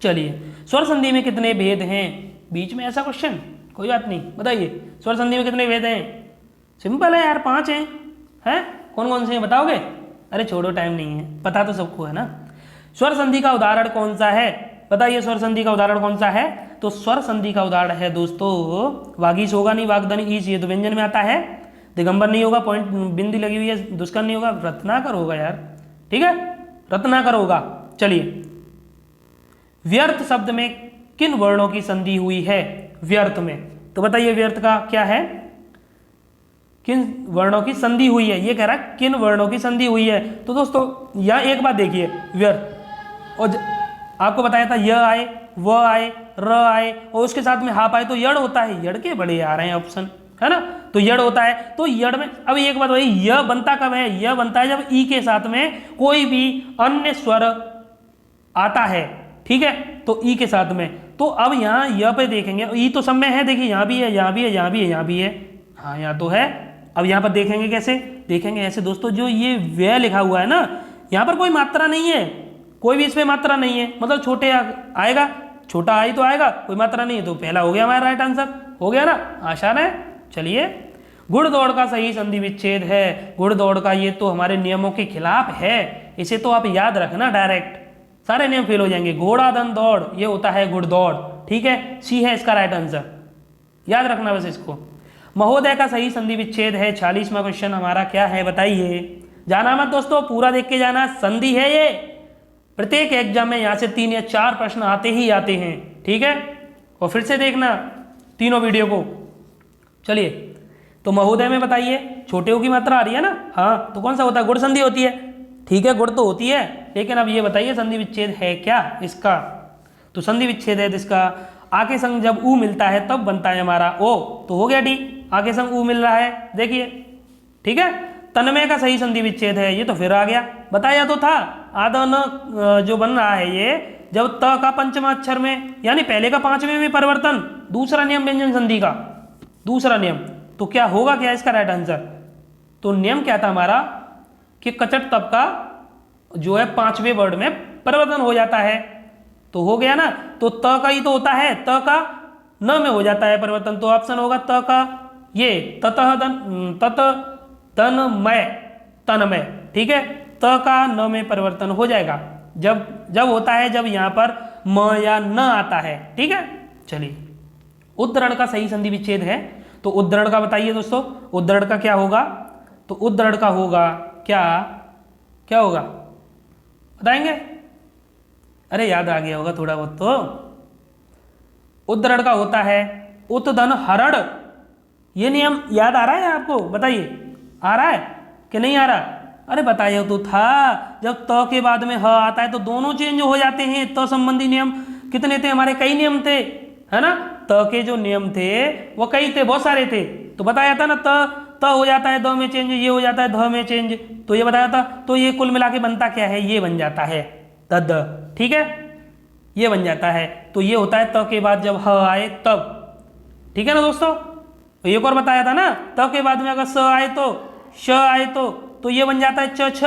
चलिए स्वर संधि में कितने भेद हैं, बीच में ऐसा क्वेश्चन, कोई बात नहीं, बताइए स्वर संधि में कितने भेद हैं, सिंपल है यार, 5 हैं, कौन कौन से हैं बताओगे, अरे छोड़ो टाइम नहीं है, पता तो सबको है ना। स्वर संधि का उदाहरण कौन सा है, बताइए स्वर संधि का उदाहरण कौन सा है, तो स्वर संधि का उदाहरण है दोस्तों वागीश होगा नहीं, वाग्दन ईश, ये तो व्यंजन में आता है, दिगंबर नहीं होगा, पॉइंट बिंदी लगी हुई है, दुष्कर नहीं होगा, रत्नाकर होगा यार, ठीक है, रत्नाकर होगा। चलिए व्यर्थ शब्द में किन वर्णों की संधि हुई है, व्यर्थ में, तो बताइए व्यर्थ का क्या है, किन वर्णों की संधि हुई है, ये कह रहा है किन वर्णों की संधि हुई है। तो दोस्तों यहाँ एक बात देखिए, व्यर्थ, और आपको बताया था य आए, व आए, र आए और उसके साथ में हाफ आए तो यड़ होता है, यड़ के बड़े आ रहे हैं ऑप्शन, है ना, तो यड़ होता है, तो यड़ में अब एक बात वही, यह बनता कब है, यह बनता है जब ई के साथ में कोई भी अन्य स्वर आता है, ठीक है, तो ई के साथ में, तो अब यहाँ य पे देखेंगे, ई तो सब में है, देखिए यहाँ भी है, यहाँ भी है, यहाँ भी है, यहाँ भी है, हाँ यहाँ तो है। अब यहाँ पर देखेंगे कैसे, देखेंगे ऐसे दोस्तों, जो ये व्यय लिखा हुआ है ना, यहाँ पर कोई मात्रा नहीं है, कोई भी इसमें मात्रा नहीं है, मतलब छोटे आएगा, छोटा आई तो आएगा, कोई मात्रा नहीं है, तो पहला हो गया हमारा राइट आंसर, हो गया ना, आसान है। चलिए गुड़ दौड़ का सही संधि विच्छेद है, गुड़ दौड़ का ये तो हमारे नियमों के खिलाफ है, इसे तो आप याद रखना, डायरेक्ट सारे नियम फेल हो जाएंगे। घोड़ा दन दौड़, ये होता है गुड़ दौड़, ठीक है, सी है इसका राइट आंसर, याद रखना बस इसको। महोदय का सही संधि विच्छेद है, 46वां क्वेश्चन हमारा क्या है बताइए, जाना मत दोस्तों, पूरा देख के जाना, संधि है ये, प्रत्येक एग्जाम में यहाँ से 3 या 4 प्रश्न आते ही आते हैं, ठीक है, और फिर से देखना तीनों वीडियो को। चलिए तो महोदय में बताइए, छोटे ओ की मात्रा आ रही है ना, हाँ, तो कौन सा होता है, गुड़ संधि होती है, ठीक है, गुड़ तो होती है, लेकिन अब ये बताइए संधि विच्छेद है क्या इसका, तो संधि विच्छेद है जिसका आके संग जब ऊ मिलता है तब बनता है हमारा ओ, तो हो गया डी, आगे संग ऊ मिल रहा है, देखिए, ठीक है। तन्मय का सही संधि विच्छेद है, ये तो फिर आ गया, बताया तो था, आधा न जो बन रहा है ये जब त का पंचमा अक्षर में यानी पहले का पांचवें में परिवर्तन, दूसरा नियम व्यंजन संधि का, दूसरा नियम। तो क्या होगा, क्या इसका राइट आंसर? तो नियम क्या था हमारा कि कचट तब का जो है पांचवें वर्ड में परिवर्तन हो जाता है, तो हो गया ना। तो त का ही तो होता है, त का न में हो जाता है परिवर्तन, तो ऑप्शन होगा त का ये ततः तत तन्मय, तन्मय, ठीक है। त का न में परिवर्तन हो जाएगा जब होता है, जब यहां पर म या न आता है, ठीक है। चलिए, उद्धरण का सही संधि विच्छेद है, तो उद्धरण का बताइए दोस्तों, उद्धरण का क्या होगा? तो उद्धरण का होगा क्या, क्या होगा बताएंगे? अरे याद आ गया होगा थोड़ा बहुत तो। उद्धरण का होता है उत्धन हरण, ये नियम याद आ रहा है आपको? बताइए, आ रहा है कि नहीं आ रहा? अरे बताइए तो था, जब त के बाद में ह आता है तो दोनों चेंज हो जाते हैं। त संबंधी नियम कितने थे हमारे? कई नियम थे, है ना। त के जो नियम थे वो कई थे, बहुत सारे थे। तो बताया था ना, त हो जाता है द में चेंज, ये हो जाता है ध में चेंज, तो ये बताया था। तो ये कुल मिला के बनता क्या है? ये बन जाता है तद, ठीक है, ये बन जाता है। तो ये होता है त के बाद जब ह आए तब, ठीक है ना दोस्तों। तो एक और बताया था ना, त के बाद में अगर स आए तो, श आए तो ये बन जाता है च छ।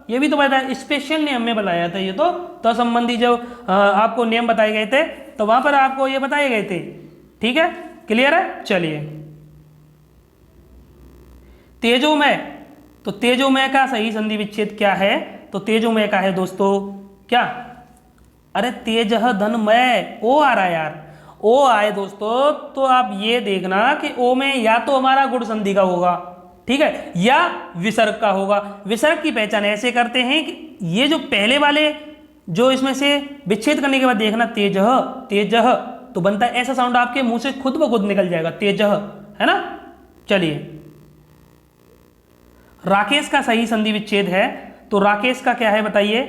ये भी तो बताया, स्पेशल नियम में बताया था ये तो संबंधी जब आपको नियम बताए गए थे तो वहां पर आपको ये बताए गए थे, ठीक है, क्लियर है। चलिए, तेजोमय, तो तेजोमय का सही संधि विच्छेद क्या है? तो तेजोमय का है दोस्तों क्या? अरे तेज धनमय, ओ आ रहा है यार, ओ आए दोस्तों, तो आप ये देखना कि ओ में या तो हमारा गुण संधि का होगा, ठीक है, या विसर्ग का होगा। विसर्ग की पहचान ऐसे करते हैं कि ये जो पहले वाले जो इसमें से विच्छेद करने के बाद देखना तेज, तेज, तो बनता है ऐसा साउंड, आपके मुंह से खुद ब खुद निकल जाएगा तेज, है ना। चलिए, राकेश का सही संधि विच्छेद है, तो राकेश का क्या है बताइए?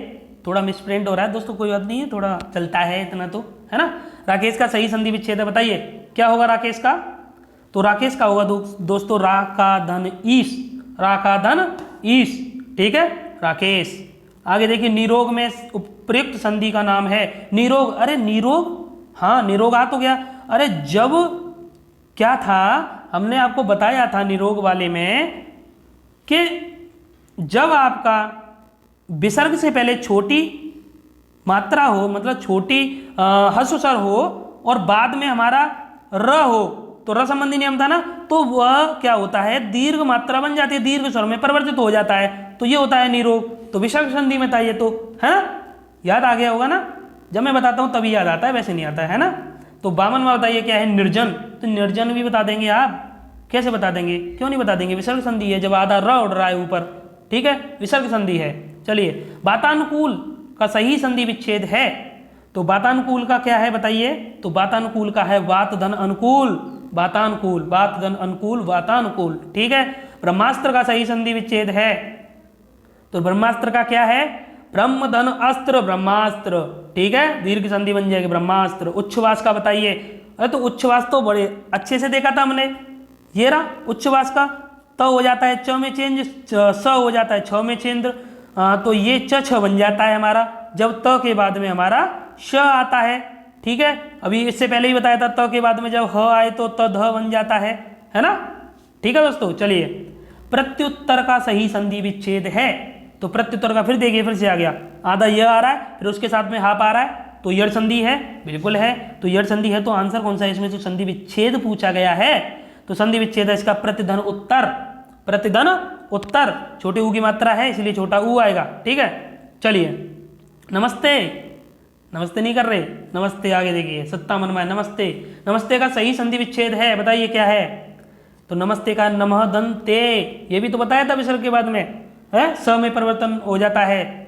थोड़ा मिसप्रिंट हो रहा है दोस्तों, कोई बात नहीं है, थोड़ा चलता है इतना तो, है ना। राकेश का सही संधि विच्छेद है, बताइए क्या होगा राकेश का? तो राकेश का होगा दोस्तों रा का धन ईश, रा का धन ईश, ठीक है, राकेश। आगे देखिए, निरोग में उपयुक्त संधि का नाम है निरोग। अरे निरोग, हाँ निरोग आ तो गया। अरे जब क्या था, हमने आपको बताया था निरोग वाले में कि जब आपका विसर्ग से पहले छोटी मात्रा हो, मतलब छोटी ह्रस्व स्वर हो और बाद में हमारा र हो, तो र संबंधी नियम था ना, तो वह क्या होता है? दीर्घ मात्रा बन जाती है, दीर्घ स्वर में परिवर्तित हो जाता है, तो ये होता है निरोग। तो विसर्ग संधि में था ये, तो है ना, याद आ गया होगा ना। जब मैं बताता हूँ तभी याद आता है, वैसे नहीं आता है ना। तो 52 में बताइए क्या है? निर्जन। तो निर्जन भी बता देंगे आप, कैसे बता देंगे? क्यों नहीं बता देंगे? विसर्ग संधि है, जब आधा र उड़ रहा है ऊपर, ठीक है, विसर्ग संधि है। चलिए, वातानुकूल का सही संधि विच्छेद है, तो वातानुकूल का क्या है बताइए? तो वातानुकूल का है वात धन अनुकूल, वातानुकूल, वात धन अनुकूल, वातानुकूल, ठीक है। ब्रह्मास्त्र का सही संधि विच्छेद है, तो ब्रह्मास्त्र का क्या है? ब्रह्म धन अस्त्र, ब्रह्मास्त्र, ठीक है, दीर्घ संधि बन जाएगी ब्रह्मास्त्र। उच्छ्वास का बताइए? अरे तो उच्छ्वास तो बड़े अच्छे से देखा था हमने, ये रहा उच्छ्वास का, त हो जाता है च में चेंज, स हो जाता है छ में चेंज, तो ये च छ बन जाता है हमारा, जब त के बाद में हमारा श आता है, ठीक है। अभी इससे पहले ही बताया था, त के बाद में जब ह आए तो त ध बन जाता है ना, ठीक है दोस्तों। चलिए, प्रत्युत्तर का सही संधि विच्छेद है, तो प्रत्युत्तर का फिर देखिए, फिर से आ गया, आधा य आ रहा है, फिर उसके साथ में हाप आ रहा है, तो यड़ संधि है, बिल्कुल है। तो यड़ संधि है, तो आंसर कौन सा है इसमें? जो संधि विच्छेद पूछा गया है, तो संधि विच्छेद है इसका प्रतिधन उत्तर, प्रतिधन उत्तर, छोटे ऊ की मात्रा है इसलिए छोटा ऊ आएगा, ठीक है। चलिए, नमस्ते, नमस्ते नहीं कर रहे, नमस्ते आगे देखिए 57 में नमस्ते, नमस्ते का सही संधि विच्छेद है, बताइए क्या है? तो नमस्ते का नमः दंते, ये भी तो बताया था विसर्ग के बाद में है, स में परिवर्तन हो जाता है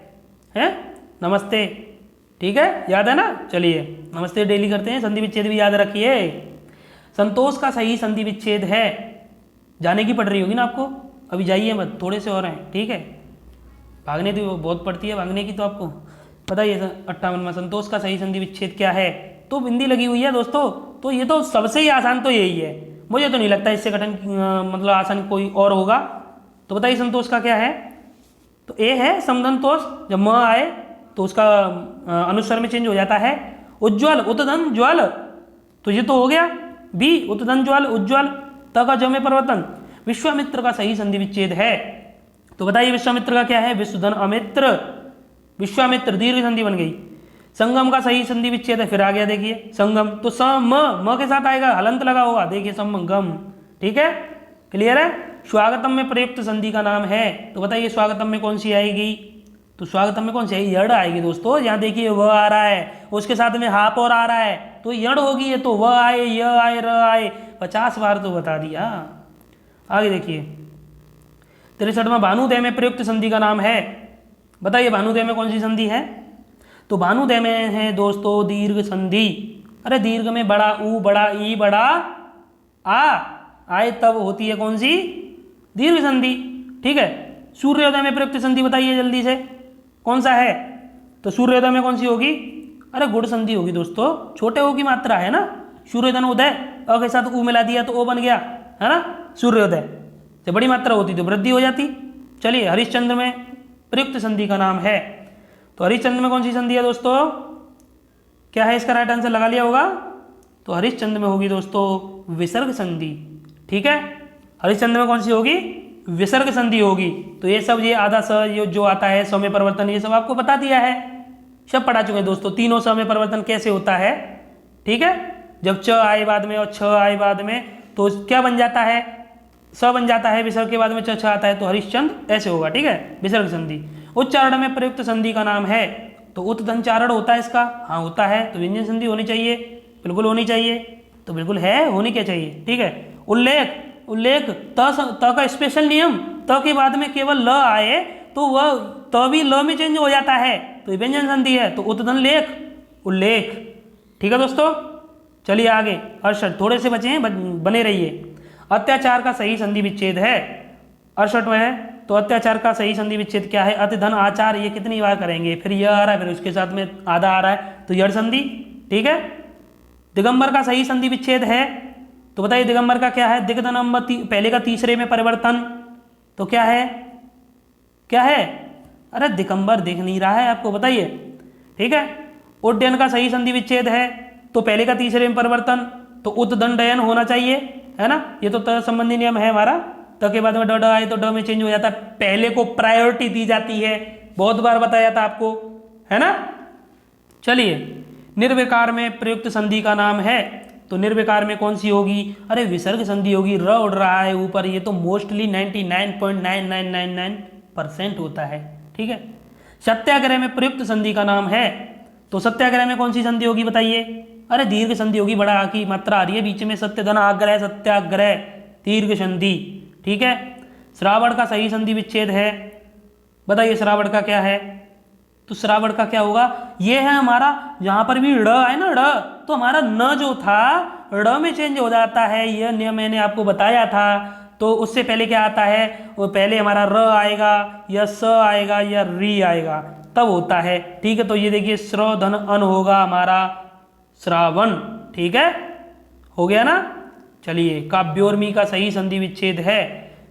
नमस्ते, ठीक है, याद है ना। चलिए, नमस्ते डेली करते हैं, संधि विच्छेद भी याद रखिए। संतोष का सही संधि विच्छेद है, जाने की पड़ रही होगी ना आपको, अभी जाइए मत, थोड़े से और हैं, ठीक है, भागने तो बहुत पड़ती है, भागने की तो आपको पता ही है। 58 में संतोष का सही संधि विच्छेद क्या है? तो बिंदी लगी हुई है दोस्तों, तो ये तो सबसे ही आसान तो यही है, मुझे तो नहीं लगता इससे कठिन मतलब आसान कोई और होगा। तो बताइए संतोष का क्या है? तो ए है समदंतोष, जब म आए तो उसका अनुस्वर में चेंज हो जाता है उज्ज्वल, उतधन ज्वल, तो ये तो हो गया बी, उतधन ज्वल उज्ज्वल, त का ज में परिवर्तन। विश्वामित्र का सही संधि विच्छेद है, तो बताइए विश्वामित्र का क्या है, विश्वधन अमित्र, विश्वामित्र दीर्घ संधि बन गई। संगम का सही संधि विच्छेद है, फिर आ गया देखिए संगम, तो म के साथ आएगा, हलंत लगा होगा, देखिए संगम, ठीक है, क्लियर है। स्वागतम में प्रयुक्त संधि का नाम है, तो बताइए स्वागतम में कौन सी आएगी, तो स्वागतम में कौन सी आएगी, यड़ आएगी दोस्तों। यहाँ देखिए व आ रहा है, उसके साथ में हाप और आ रहा है, तो यड़ होगी ये, तो व आए, य आए, र आए, 50 बार तो बता दिया। आगे देखिए 63वां भानुदय में प्रयुक्त संधि का नाम है, बताइए भानुदय में कौन सी संधि है, तो भानुदय में है दोस्तों दीर्घ संधि। अरे दीर्घ में बड़ा ऊ, बड़ा ई, बड़ा आ आए तब होती है कौन सी, दीर्घ संधि, ठीक है। सूर्योदय में प्रयुक्त संधि बताइए जल्दी से, कौन सा है, तो सूर्योदय में कौन सी होगी, अरे गुण संधि होगी दोस्तों, छोटे ओ की मात्रा है ना, सूर्योदय उदय, अ के साथ ऊ मिला दिया तो ओ बन गया, है ना, सूर्योदय। जब बड़ी मात्रा होती तो वृद्धि हो जाती। चलिए हरिश्चंद्र में प्रयुक्त संधि का नाम है, तो हरिश्चंद्र में कौन सी संधि है दोस्तों, क्या है इसका राइट आंसर, लगा लिया होगा, तो हरिश्चंद्र में होगी दोस्तों विसर्ग संधि, ठीक है। हरिश्चंद्र में कौन सी होगी, विसर्ग संधि होगी। तो ये सब ये आधा स ये जो आता है स में परिवर्तन, ये सब आपको बता दिया है, सब पढ़ा चुके हैं दोस्तों, तीनों स में परिवर्तन कैसे होता है, ठीक है। जब च आए बाद में और छ आए बाद में तो क्या बन जाता है, स बन जाता है, विसर्ग के बाद में छ आता है, तो हरिश्चंद्र ऐसे होगा, ठीक है, विसर्ग संधि। उच्चारण में प्रयुक्त संधि का नाम है, तो उत्तधनचारण होता है इसका, हाँ होता है, तो व्यंजन संधि होनी चाहिए, बिल्कुल होनी चाहिए, तो बिल्कुल है, होनी क्या चाहिए, ठीक है। उल्लेख, उल्लेख त का स्पेशल नियम, त के बाद में केवल ल आए तो वह त भी ल में चेंज हो जाता है, तो व्यंजन संधि है, तो उत्तधन लेख, उल्लेख, ठीक है दोस्तों। चलिए आगे, अड़सठ, थोड़े से बचे हैं, बने रहिए। अत्याचार का सही संधि विच्छेद है, 68 में है, तो अत्याचार का सही संधि विच्छेद क्या है, अतिधन आचार, ये कितनी बार करेंगे, फिर यह आ रहा है, फिर उसके साथ में आधा आ रहा है, तो यड़ संधि, ठीक है। दिगंबर का सही संधि विच्छेद है, तो बताइए दिगंबर का क्या है, दिग्ध नंबर पहले का तीसरे में परिवर्तन, तो क्या है, क्या है, अरे दिगंबर दिख नहीं रहा है आपको, बताइए, ठीक है। उड्डयन का सही संधि विच्छेद है, तो पहले का तीसरे में परिवर्तन, तो उद्दंडयन होना चाहिए, है ना, ये तो त संबंधी नियम है हमारा, त के बाद में ड आए तो ड में चेंज हो जाता है, पहले को प्रायोरिटी दी जाती है, बहुत बार बताया था आपको, है ना। चलिए निर्विकार में प्रयुक्त संधि का नाम है, तो निर्विकार में कौन सी होगी, अरे विसर्ग संधि होगी, र उड़ रहा है ऊपर, ये तो मोस्टली 99.9999% होता है, ठीक है। सत्याग्रह में प्रयुक्त संधि का नाम है, तो सत्याग्रह में कौन सी संधि होगी बताइए, अरे दीर्घ संधि होगी, बड़ा आ की मात्रा आ रही है बीच में, सत्य धन आग्रह, सत्याग्रह, दीर्घ संधि, ठीक है। श्रावण का सही संधि विच्छेद है, बताइए श्रावण का क्या है, तो श्रावण का क्या होगा, ये है हमारा, यहाँ पर भी ड़ है ना, ड़, तो हमारा न जो था ड़ में चेंज हो जाता है, यह नियम मैंने आपको बताया था। तो उससे पहले क्या आता है, वो पहले हमारा र आएगा या स आएगा या री आएगा, तब होता है, ठीक है। तो ये देखिए श्र धन अन होगा हमारा श्रावण, ठीक है, हो गया ना। चलिए काव्योर्मी का सही संधि विच्छेद है,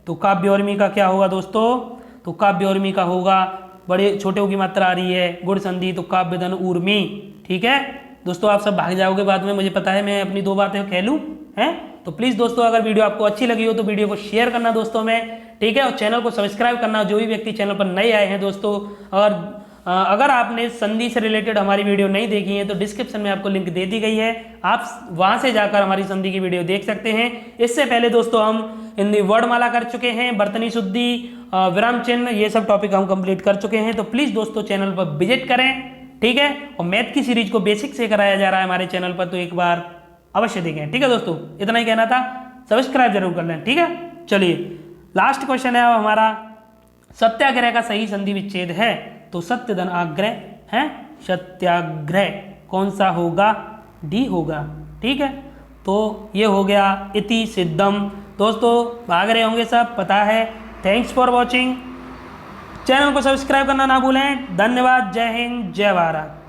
तो काव्योर्मी का क्या होगा दोस्तों, तो काव्योर्मी का होगा, बड़े छोटे की मात्रा आ रही है, गुण संधि, तो काव्य धन ऊर्मी, ठीक है दोस्तों। आप सब भाग जाओगे बाद में, मुझे पता है, मैं अपनी दो बातें कह लूँ, हैं, तो प्लीज़ दोस्तों अगर वीडियो आपको अच्छी लगी हो तो वीडियो को शेयर करना दोस्तों में, ठीक है, और चैनल को सब्सक्राइब करना, जो भी व्यक्ति चैनल पर नए आए हैं दोस्तों। और अगर आपने संधि से रिलेटेड हमारी वीडियो नहीं देखी है तो डिस्क्रिप्शन में आपको लिंक दे दी गई है, आप वहां से जाकर हमारी संधि की वीडियो देख सकते हैं। इससे पहले दोस्तों हम हिंदी वर्णमाला कर चुके हैं, बर्तनी शुद्धि, विराम चिन्ह, ये सब टॉपिक हम कंप्लीट कर चुके हैं। तो प्लीज़ दोस्तों चैनल पर विजिट करें, ठीक है, और मैथ की सीरीज को बेसिक से कराया जा रहा है हमारे चैनल पर, तो एक बार अवश्य देखें, ठीक है दोस्तों। इतना ही कहना था, सब्सक्राइब जरूर कर लें, ठीक है। चलिए लास्ट क्वेश्चन है हमारा, सत्याग्रह का सही संधि विच्छेद है, तो सत्य धन आग्रह है, सत्याग्रह कौन सा होगा, डी होगा, ठीक है। तो ये हो गया इति सिद्धम। दोस्तों भाग रहे होंगे सब, पता है। थैंक्स फॉर वॉचिंग, चैनल को सब्सक्राइब करना ना भूलें। धन्यवाद, जय हिंद, जय भारत।